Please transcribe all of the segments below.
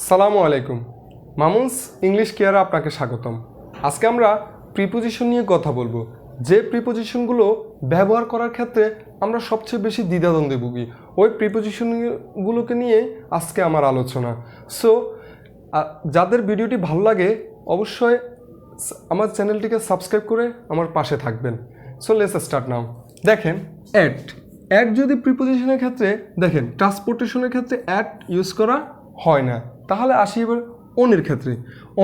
সালামু আলাইকুম। মামুনস ইংলিশ কেয়ারে আপনাকে স্বাগতম। আজকে আমরা প্রিপোজিশন নিয়ে কথা বলবো, যে প্রিপোজিশনগুলো ব্যবহার করার ক্ষেত্রে আমরা সবচেয়ে বেশি দ্বিধাদ্বন্দ্বে ভুগি। ওই প্রিপোজিশনগুলোকে নিয়ে আজকে আমার আলোচনা। সো যাদের ভিডিওটি ভালো লাগে অবশ্যই আমার চ্যানেলটিকে সাবস্ক্রাইব করে আমার পাশে থাকবেন। So let's start now. দেখেন, অ্যাট যদি প্রিপোজিশনের ক্ষেত্রে দেখেন, ট্রান্সপোর্টেশনের ক্ষেত্রে অ্যাট ইউজ করা হয় না। তাহলে আসি এবার অনের ক্ষেত্রে।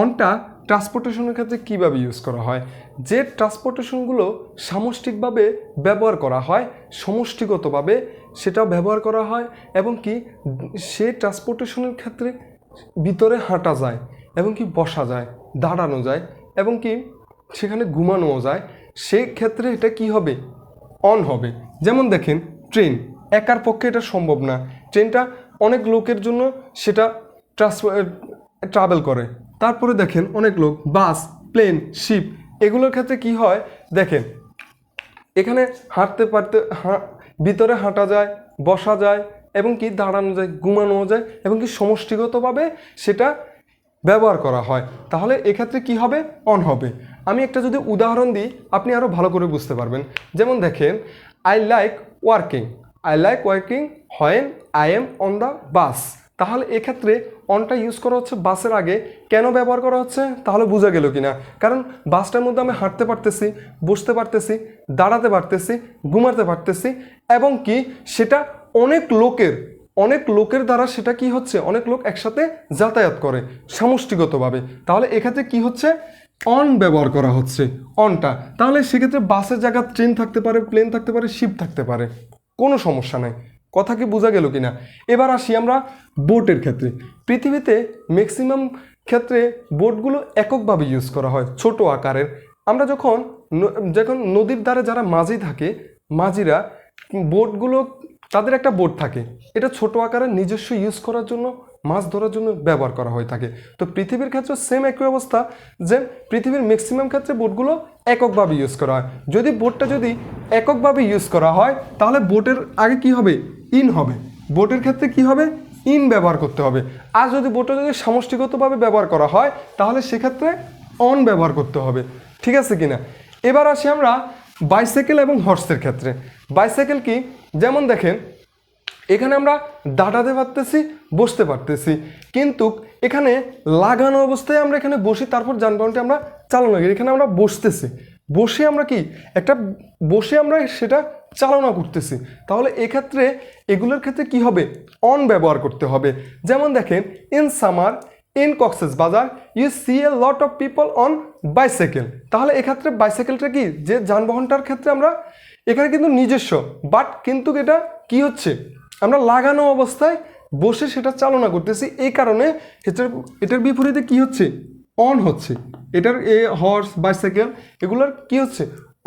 অনটা ট্রান্সপোর্টেশনের ক্ষেত্রে কীভাবে ইউজ করা হয়? যে ট্রান্সপোর্টেশনগুলো সামষ্টিকভাবে ব্যবহার করা হয়, সমষ্টিগতভাবে সেটাও ব্যবহার করা হয়, এবং কি সে ট্রান্সপোর্টেশনের ক্ষেত্রে ভিতরে হাঁটা যায়, এবং কি বসা যায়, দাঁড়ানো যায়, এবং কি সেখানে ঘুমানোও যায়, সেই ক্ষেত্রে এটা কি হবে? অন হবে। যেমন দেখেন, ট্রেন একার পক্ষে এটা সম্ভব না। ট্রেনটা অনেক লোকের জন্য সেটা ট্রাভেল করে। তারপরে দেখেন অনেক লোক, বাস, প্লেন, শিপ, এগুলোর ক্ষেত্রে কি হয়? দেখেন, এখানে হাঁটতে পারতে ভিতরে হাঁটা যায়, বসা যায়, এবং কি দাঁড়ানো যায়, ঘুমানো যায়, এবং কি সমষ্টিগতভাবে সেটা ব্যবহার করা হয়। তাহলে এক্ষেত্রে কি হবে? অন হবে। আমি একটা যদি উদাহরণ দিই, আপনি আরও ভালো করে বুঝতে পারবেন। যেমন দেখেন, I like working when I am on the bus. তাহলে এক্ষেত্রে অনটা ইউজ করা হচ্ছে বাসের আগে। কেন ব্যবহার করা হচ্ছে তাহলে বোঝা গেল কিনা? কারণ বাসটার মধ্যে আমি হাঁটতে পারতেছি, বসতে পারতেছি, দাঁড়াতে পারতেছি, ঘুমাতে পারতেছি, এবং কি সেটা অনেক লোকের দ্বারা সেটা কি হচ্ছে? অনেক লোক একসাথে যাতায়াত করে সমষ্টিগতভাবে। তাহলে এক্ষেত্রে কি হচ্ছে? অন ব্যবহার করা হচ্ছে, অনটা। তাহলে সেক্ষেত্রে বাসের জায়গায় ট্রেন থাকতে পারে, প্লেন থাকতে পারে, শিপ থাকতে পারে, কোনো সমস্যা নাই। কথা কি বোঝা গেল কিনা? এবার আসি আমরা বোটের ক্ষেত্রে। পৃথিবীতে ম্যাক্সিমাম ক্ষেত্রে বোটগুলো এককভাবে ইউজ করা হয়, ছোট আকারের। আমরা যখন নদীর ধারে যারা মাঝি থাকে, মাঝিরা বোটগুলো, তাদের একটা বোট থাকে, এটা ছোট আকারের, নিজস্ব ইউজ করার জন্য, মাছ ধরার জন্য ব্যবহার করা হয়ে থাকে। তো পৃথিবীর ক্ষেত্রে সেম একই অবস্থা, যে পৃথিবীর ম্যাক্সিমাম ক্ষেত্রে বোটগুলো এককভাবে ইউজ করা হয়। যদি বোটটা যদি এককভাবে ইউজ করা হয়, তাহলে বোটের আগে কি হবে? ইন হবে। বোটের ক্ষেত্রে কি হবে? ইন ব্যবহার করতে হবে। আর যদি বোটটা যদি সমষ্টিগতভাবে ব্যবহার করা হয়, তাহলে সেক্ষেত্রে অন ব্যবহার করতে হবে। ঠিক আছে কিনা? এবার আসি আমরা বাইসাইকেল এবং হর্সের ক্ষেত্রে। বাইসাইকেল কি? যেমন দেখেন, এখানে আমরা দাঁড়াতে পারতেছি, বসতে পারতেছি, কিন্তু এখানে লাগানো অবস্থায় আমরা এখানে বসি, তারপর যানবাহনটি আমরা চালানো করি। এখানে আমরা বসে আমরা সেটা চালনা করতেছি। তাহলে এক্ষেত্রে এগুলোর ক্ষেত্রে কি হবে? অন ব্যবহার করতে হবে। যেমন দেখেন, in summer in Cox's Bazar you see a lot of people on bicycle. তাহলে এক্ষেত্রে বাইসাইকেলটা কি? যে যানবাহনটার ক্ষেত্রে আমরা এখানে কিন্তু নিজস্ব, বাট কিন্তু এটা কি হচ্ছে? আমরা লাগানো অবস্থায় বসে সেটা চালনা করতেছি। এই কারণে এটার বিপরীতে কি হচ্ছে? অন হচ্ছে। এটার হর্স, বাইসাইকেল, এগুলোর কি হচ্ছে?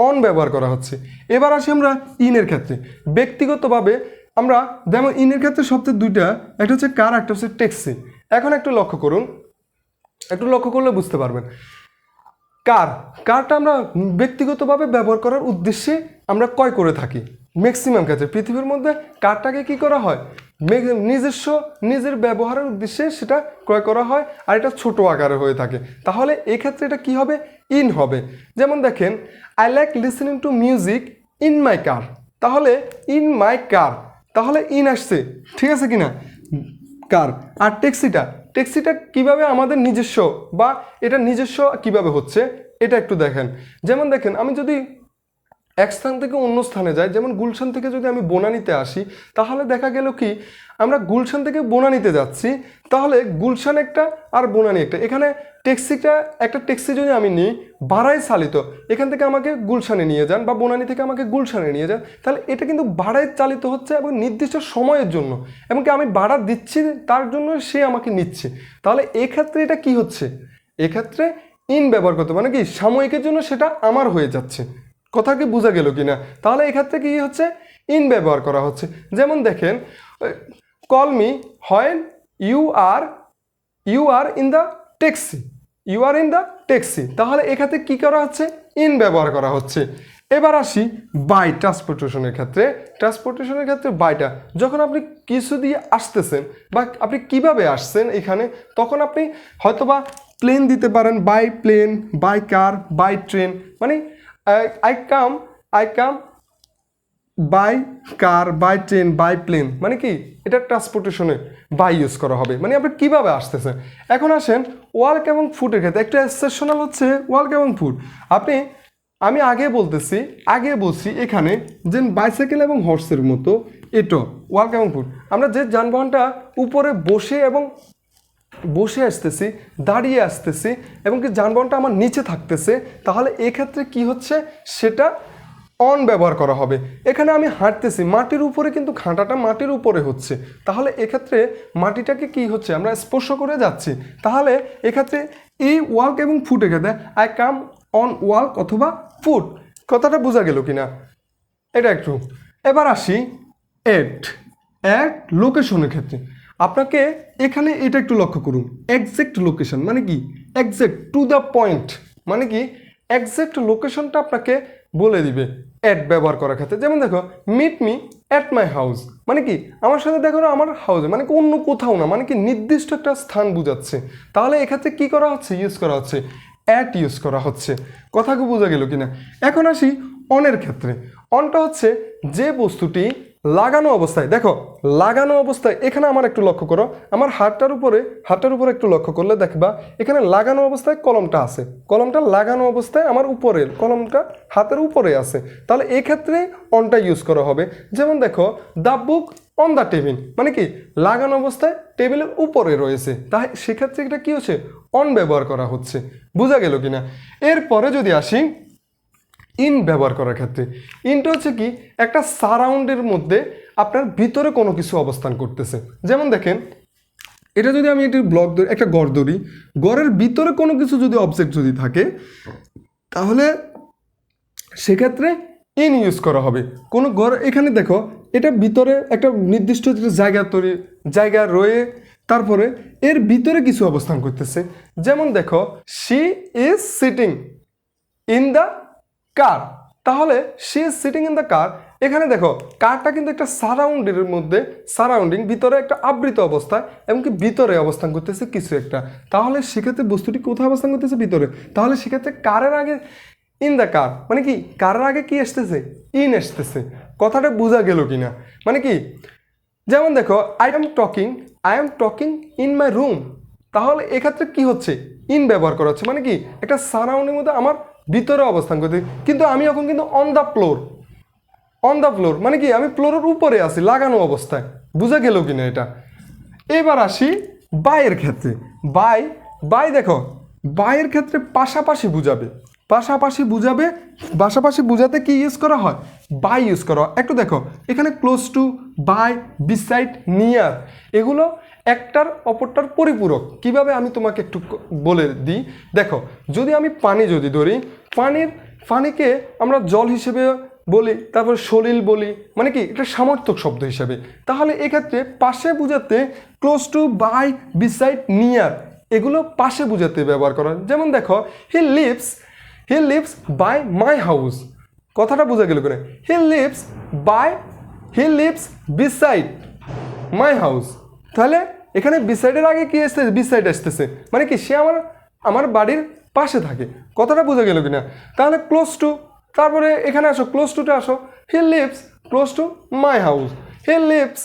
অন ব্যবহার করা হচ্ছে। এবার আসি আমরা ইনের ক্ষেত্রে। ব্যক্তিগতভাবে আমরা যেমন ইনের ক্ষেত্রে সবচেয়ে দুইটা, একটা হচ্ছে কার, একটা হচ্ছে ট্যাক্সি। এখন একটু লক্ষ্য করলে বুঝতে পারবেন। কারটা আমরা ব্যক্তিগতভাবে ব্যবহার করার উদ্দেশ্যে আমরা ক্রয় করে থাকি। ম্যাক্সিমাম ক্ষেত্রে পৃথিবীর মধ্যে কারটাকে কি করা হয়? নিজের ব্যবহারের উদ্দেশ্যে সেটা ক্রয় করা হয়, আর এটা ছোট আকারে হয়ে থাকে। তাহলে এক্ষেত্রে এটা কি হবে? ইন হবে। যেমন দেখেন, I like listening to music in my car. তাহলে ইন মাই কার, তাহলে ইন আসছে। ঠিক আছে কিনা? কার। আর ট্যাক্সিটা কিভাবে আমাদের নিজস্ব, বা এটা নিজস্ব কিভাবে হচ্ছে এটা একটু দেখেন। যেমন দেখেন, আমি যদি এক স্থান থেকে অন্য স্থানে যাই, যেমন গুলশান থেকে যদি আমি বনানীতে আসি, তাহলে দেখা গেল কি আমরা গুলশান থেকে বনানীতে যাচ্ছি, তাহলে গুলশান একটা আর বনানী একটা। এখানে একটা ট্যাক্সি যদি আমি নিই ভাড়ায় চালিত, এখান থেকে আমাকে গুলশানে নিয়ে যান, বা বনানী থেকে আমাকে গুলশানে নিয়ে যান, তাহলে এটা কিন্তু ভাড়ায় চালিত হচ্ছে এবং নির্দিষ্ট সময়ের জন্য, এমনকি আমি ভাড়া দিচ্ছি তার জন্য সে আমাকে নিচ্ছে। তাহলে এক্ষেত্রে এটা কি হচ্ছে? এক্ষেত্রে ইন ব্যবহার করতে, মানে কি সাময়িকের জন্য সেটা আমার হয়ে যাচ্ছে। কথা কি বোঝা গেল কিনা? তাহলে এক্ষেত্রে কি হচ্ছে? ইন ব্যবহার করা হচ্ছে। যেমন দেখেন, call me when you are in the taxi. তাহলে এক্ষেত্রে কি করা হচ্ছে? ইন ব্যবহার করা হচ্ছে। এবার আসি বাই ট্রান্সপোর্টেশনের ক্ষেত্রে। ট্রান্সপোর্টেশনের ক্ষেত্রে বাইটা যখন আপনি কিছু দিয়ে আসতেছেন বা আপনি কিভাবে আসছেন এখানে, তখন আপনি হয়তোবা প্লেন দিতে পারেন, by plane, by car, by train, মানে I come by car, by train, by plane, মানে কি এটা ট্রান্সপোর্টেশনে বাই ইউজ করা হবে, মানে আপনি কীভাবে আসতেছেন। এখন আসেন ওয়ার্ক এবং ফুটের ক্ষেত্রে, একটা এক্সেপশনাল হচ্ছে ওয়ার্ক এবং ফুট। আমি আগে বলছি এখানে যে বাইসাইকেল এবং হর্সের মতো এটো ওয়ার্ক এবং ফুট, আমরা যে যানবাহনটা উপরে বসে আসতেছি, দাঁড়িয়ে আসতেছি এবং কি যানবাহনটা আমার নিচে থাকতেছে, তাহলে এক্ষেত্রে কি হচ্ছে সেটা অন ব্যবহার করা হবে। এখানে আমি হাঁটতেছি মাটির উপরে, কিন্তু হাঁটাটা মাটির উপরে হচ্ছে, তাহলে এক্ষেত্রে মাটিটাকে কি হচ্ছে আমরা স্পর্শ করে যাচ্ছি, তাহলে এক্ষেত্রে এই ওয়ার্ক এবং ফুটের ক্ষেত্রে আই কাম অন ওয়ার্ক অথবা ফুট। কথাটা বোঝা গেল কিনা এটা একটু। এবার আসি এট লোকেশনের ক্ষেত্রে। আপনাকে এখানে এটা একটু লক্ষ্য করুন, এক্সাক্ট লোকেশন মানে কি এক্সাক্ট টু দ্য পয়েন্ট, মানে কি এক্সাক্ট লোকেশনটা আপনাকে বলে দিবে অ্যাট ব্যবহার করার ক্ষেত্রে। যেমন দেখো meet me at my house, মানে কি আমার সাথে দেখো আমার হাউসে, মানে কি অন্য কোথাও না, মানে কি নির্দিষ্ট একটা স্থান বোঝাচ্ছে। তাহলে এক্ষেত্রে কি করা হচ্ছে ইউজ করা হচ্ছে অ্যাট ইউজ করা হচ্ছে। কথা কি বোঝা গেল কিনা। এখন আসি অনের ক্ষেত্রে। অনটা হচ্ছে যে বস্তুটি লাগানো অবস্থায়, দেখো লাগানো অবস্থায়, এখানে আমার একটু লক্ষ্য করো, আমার হাতটার উপরে একটু লক্ষ্য করলে দেখবা এখানে লাগানো অবস্থায় কলমটা আছে, কলমটা লাগানো অবস্থায় আমার উপরের কলমটা হাতের উপরে আছে, তাহলে এক্ষেত্রে অনটা ইউজ করা হবে। যেমন দেখো the book on the table, মানে কি লাগানো অবস্থায় টেবিলের উপরে রয়েছে, তাই সেক্ষেত্রে এটা কি হচ্ছে অন ব্যবহার করা হচ্ছে। বোঝা গেল কিনা। এরপরে যদি আসি ইন ব্যবহার করার ক্ষেত্রে, ইনটা হচ্ছে কি একটা সারাউন্ডের মধ্যে আপনার ভিতরে কোনো কিছু অবস্থান করতেছে। যেমন দেখেন এটা যদি আমি একটি ব্লক ধরি, একটা ঘর ধরি, ঘরের ভিতরে কোনো কিছু যদি অবজেক্ট যদি থাকে, তাহলে সেক্ষেত্রে ইন ইউজ করা হবে। কোনো ঘর, এখানে দেখো এটা ভিতরে একটা নির্দিষ্ট জায়গা রয়ে, তারপরে এর ভিতরে কিছু অবস্থান করতেছে। যেমন দেখো she is sitting in the car, তাহলে she is sitting in the car, এখানে দেখো কারটা কিন্তু একটা সারাউন্ডিং ভিতরে একটা আবৃত অবস্থায় এবং কি ভিতরে অবস্থান করতেছে কিছু একটা, তাহলে সেক্ষেত্রে বস্তুটি কোথায় অবস্থান করতেছে ভিতরে, তাহলে সেক্ষেত্রে কারের আগে ইন দ্য কার, মানে কি কারের আগে কি আসতেছে ইন আসতেছে। কথাটা বোঝা গেল কিনা, মানে কি যেমন দেখো I am talking in my room, তাহলে এক্ষেত্রে কি হচ্ছে ইন ব্যবহার করা হচ্ছে, মানে কি একটা সারাউন্ডিং মধ্যে আমার ভিতরে অবস্থান করতে, কিন্তু আমি এখন কিন্তু অন দ্য ফ্লোর, মানে কি আমি ফ্লোরের উপরে আছি লাগানো অবস্থায়। বোঝা গেল কিনা এটা। এবার আসি বাইয়ের ক্ষেত্রে। বাই দেখো বাইয়ের ক্ষেত্রে পাশাপাশি বুঝাতে কি ইউজ করা হয় বাই ইউজ করা হয়। একটু দেখো এখানে close to, by, beside, near, এগুলো একটার অপরটার পরিপূরক। কিভাবে আমি তোমাকে একটু বলে দিই। দেখো যদি আমি পানি যদি ধরি, পানিকে আমরা জল হিসেবে বলি, তারপর সলিল বলি, মানে কি এটা সামর্থক শব্দ হিসাবে, তাহলে এক্ষেত্রে পাশে বুঝাতে close to, by, beside, near, এগুলো পাশে বুঝাতে ব্যবহার করা। যেমন দেখো he lives by my house, কথাটা বোঝা গেল করে। He lives beside my house, তাহলে এখানে বিসাইডের আগে কি আসতেছে বিসাইড আসতেছে, মানে কি সে আমার বাড়ির পাশে থাকে। কথাটা বোঝা গেল কিনা। তাহলে ক্লোজ টু, তারপরে এখানে আসো ক্লোজ টুতে আসো, he lives close to my house, he lives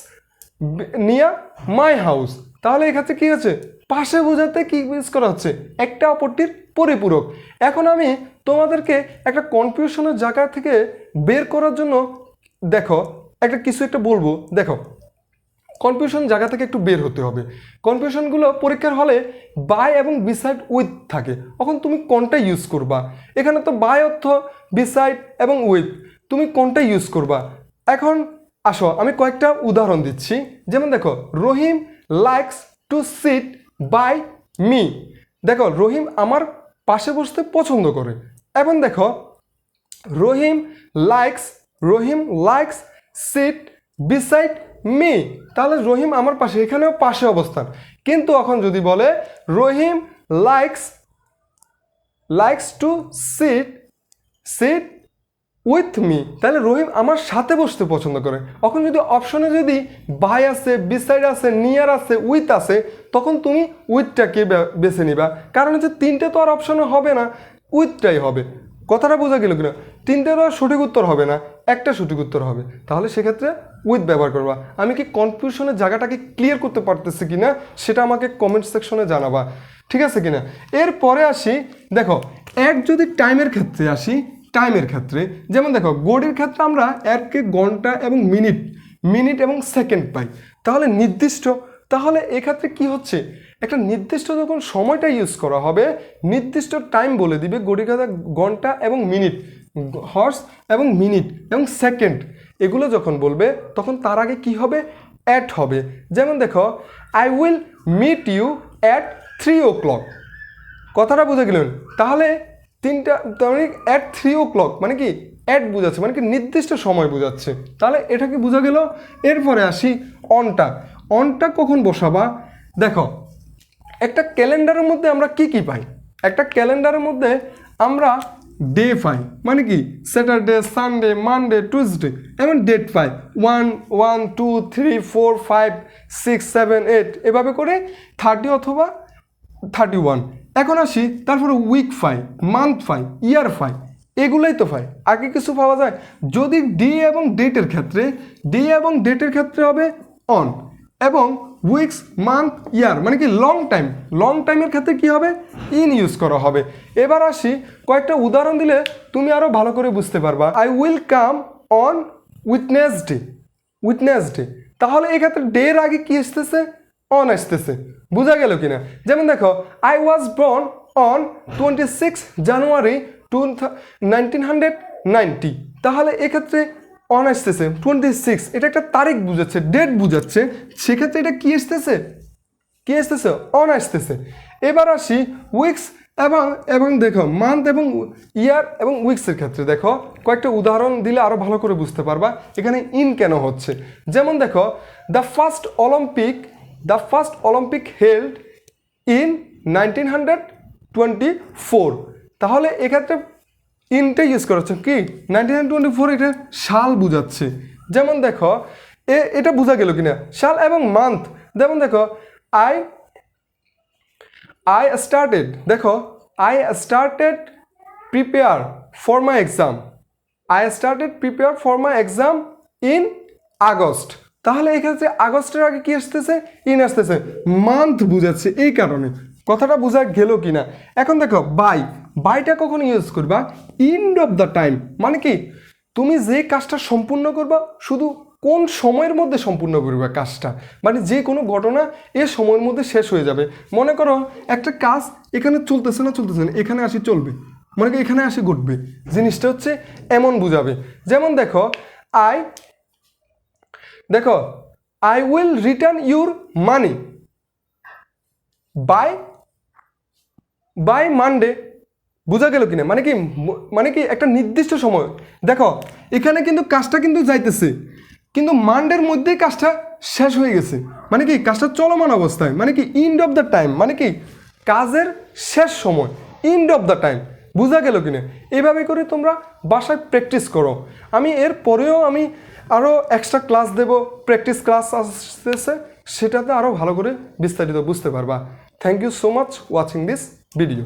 near my house, তাহলে এক্ষেত্রে কি হচ্ছে পাশে বোঝাতে কি ইউজ করা হচ্ছে একটা অপরটির পরিপূরক। এখন আমি তোমাদেরকে একটা কনফিউশনের জায়গা থেকে বের করার জন্য দেখো কিছু একটা বলবো। দেখো কনফিউশন জায়গা থেকে একটু বের হতে হবে। কনফিউশনগুলো পরীক্ষার হলে বাই এবং বিসাইড উইথ থাকে, তখন তুমি কোনটা ইউজ করবা। এখানে তো বাই অর্থ বিসাইড এবং উইথ, তুমি কোনটা ইউজ করবা। এখন আসো আমি কয়েকটা উদাহরণ দিচ্ছি। যেমন দেখো Rahim likes to sit by me, দেখো রহিম আমার পাশে বসতে পছন্দ করে। এবং দেখো Rahim likes sit beside me, তাহলে রহিম আমার পাশে, এখানেও পাশে অবস্থান। কিন্তু এখন যদি বলে Rahim likes to sit with me, তাহলে রহিম আমার সাথে বসতে পছন্দ করে। এখন যদি অপশনে যদি বাই আছে, বিসাইড আছে, নিয়ার আছে, উইথ আছে, তখন তুমি উইথটাকে বেছে নিবা, কারণ হচ্ছে তিনটে তো আর অপশনে হবে না, উইথটাই হবে। কথাটা বোঝা গেল কিনা? তিনটেরও সঠিক উত্তর হবে না, একটা সঠিক উত্তর হবে, তাহলে সেক্ষেত্রে উইথ ব্যবহার করবা। আমি কি কনফিউশনের জায়গাটাকে ক্লিয়ার করতে পারতেছি কিনা সেটা আমাকে কমেন্ট সেকশনে জানাবা, ঠিক আছে কিনা? এরপরে আসি, দেখো অ্যাট যদি টাইমের ক্ষেত্রে আসি, টাইমের ক্ষেত্রে যেমন দেখো ঘড়ির ক্ষেত্রে আমরা অ্যাটকে ঘন্টা এবং মিনিট, মিনিট এবং সেকেন্ড পাই, তাহলে নির্দিষ্ট, তাহলে এক্ষেত্রে কি হচ্ছে, একটা নির্দিষ্ট যখন সময়টা ইউজ করা হবে, নির্দিষ্ট টাইম বলে দিবে, ঘড়ির কাঁটা ঘন্টা এবং মিনিট, হর্স এবং মিনিট এবং সেকেন্ড, এগুলো যখন বলবে তখন তার আগে কি হবে, অ্যাট হবে। যেমন দেখো I will meet you at 3 o'clock, কথাটা বুঝে গেলেন? তাহলে তিনটা মানে অ্যাট 3 o'clock মানে কি অ্যাট বোঝাচ্ছে, মানে কি নির্দিষ্ট সময় বোঝাচ্ছে, তাহলে এটা কি বোঝা গেল? এরপরে আসি অনটা, অনটা কখন বসাবা? দেখো একটা ক্যালেন্ডারের মধ্যে আমরা কি কি পাই, একটা ক্যালেন্ডারের মধ্যে আমরা ডে পাই, মানে কি স্যাটারডে, সানডে, মানডে, টুইসডে, এবং ডেট পাই 1 1 2 3 4 5 6 7 8 এভাবে করে 30 অথবা 31। এখন আসি তারপরে উইক পাই, মান্থ পাই, ইয়ার পাই, এগুলোই তো পাই, আগে কিছু পাওয়া যায়? যদি ডে এবং ডেটের ক্ষেত্রে, ডে এবং ডেটের ক্ষেত্রে হবে অন, এবং উইকস, মান্থ, ইয়ার মানে কি লং টাইম, লং টাইমের ক্ষেত্রে কি হবে, ইন ইউজ করা হবে। এবার আসি কয়েকটা উদাহরণ দিলে তুমি আরও ভালো করে বুঝতে পারবা। আই উইল কাম অন উইটনেসডে, উইটনেসডে, তাহলে এক্ষেত্রে ডের আগে কি আসতেছে, অন আসতেছে, বোঝা গেল কিনা? যেমন দেখো আই ওয়াজ বর্ন অন 26 জানুয়ারি 1990, তাহলে এক্ষেত্রে অন আসতেছে 26, এটা একটা তারিখ বুঝাচ্ছে, ডেট বুঝাচ্ছে, সেক্ষেত্রে এটা কি আসতেছে, কি আসতেছে, অন আসতেছে। এবার আসি উইকস এবং এবং দেখো মান্থ এবং ইয়ার এবং উইকসের ক্ষেত্রে দেখো কয়েকটা উদাহরণ দিলে আরও ভালো করে বুঝতে পারবা এখানে ইন কেন হচ্ছে। যেমন দেখো the first Olympic held in 1924, তাহলে এক্ষেত্রে ইনটা ইউজ করা হচ্ছে কি 1924, এটা সাল বুঝাচ্ছে। যেমন দেখো এটা বোঝা গেল কিনা, সাল এবং মান্থ। যেমন দেখো আই স্টার্টেড, দেখো I started prepare for my exam, I started prepare for my exam in August, তাহলে এক্ষেত্রে আগস্টের আগে কি আসতেছে, ইন আসতেছে, মান্থ বুঝাচ্ছে এই কারণে। কথাটা বোঝা গেল কিনা? এখন দেখো বাই, বাইটা কখন ইউজ করবা, এন্ড অফ দ্য টাইম, মানে কি তুমি যে কাজটা সম্পূর্ণ করবা শুধু কোন সময়ের মধ্যে সম্পূর্ণ করবে কাজটা, মানে যে কোনো ঘটনা এ সময়ের মধ্যে শেষ হয়ে যাবে। মনে করো একটা কাজ এখানে চলতেছে না, এখানে আসি চলবে, মনে করো এখানে আসি ঘটবে, জিনিসটা হচ্ছে এমন বুঝাবে। যেমন দেখো I will return your money by Monday, বোঝা গেল কিনা? মানে কি একটা নির্দিষ্ট সময়, দেখো এখানে কিন্তু কাজটা কিন্তু যাইতেছে, কিন্তু মানডের মধ্যেই কাজটা শেষ হয়ে গেছে, মানে কি কাজটা চলমান অবস্থায়, মানে কি এন্ড অফ দ্য টাইম, মানে কি কাজের শেষ সময়, এন্ড অফ দ্য টাইম, বোঝা গেল কিনা? এইভাবে করে তোমরা বাসায় প্র্যাকটিস করো। আমি এর পরেও আমি আরও এক্সট্রা ক্লাস দেব, প্র্যাকটিস ক্লাস আসতেছে, সেটাতে আরও ভালো করে বিস্তারিত বুঝতে পারবা। Thank you so much watching this video.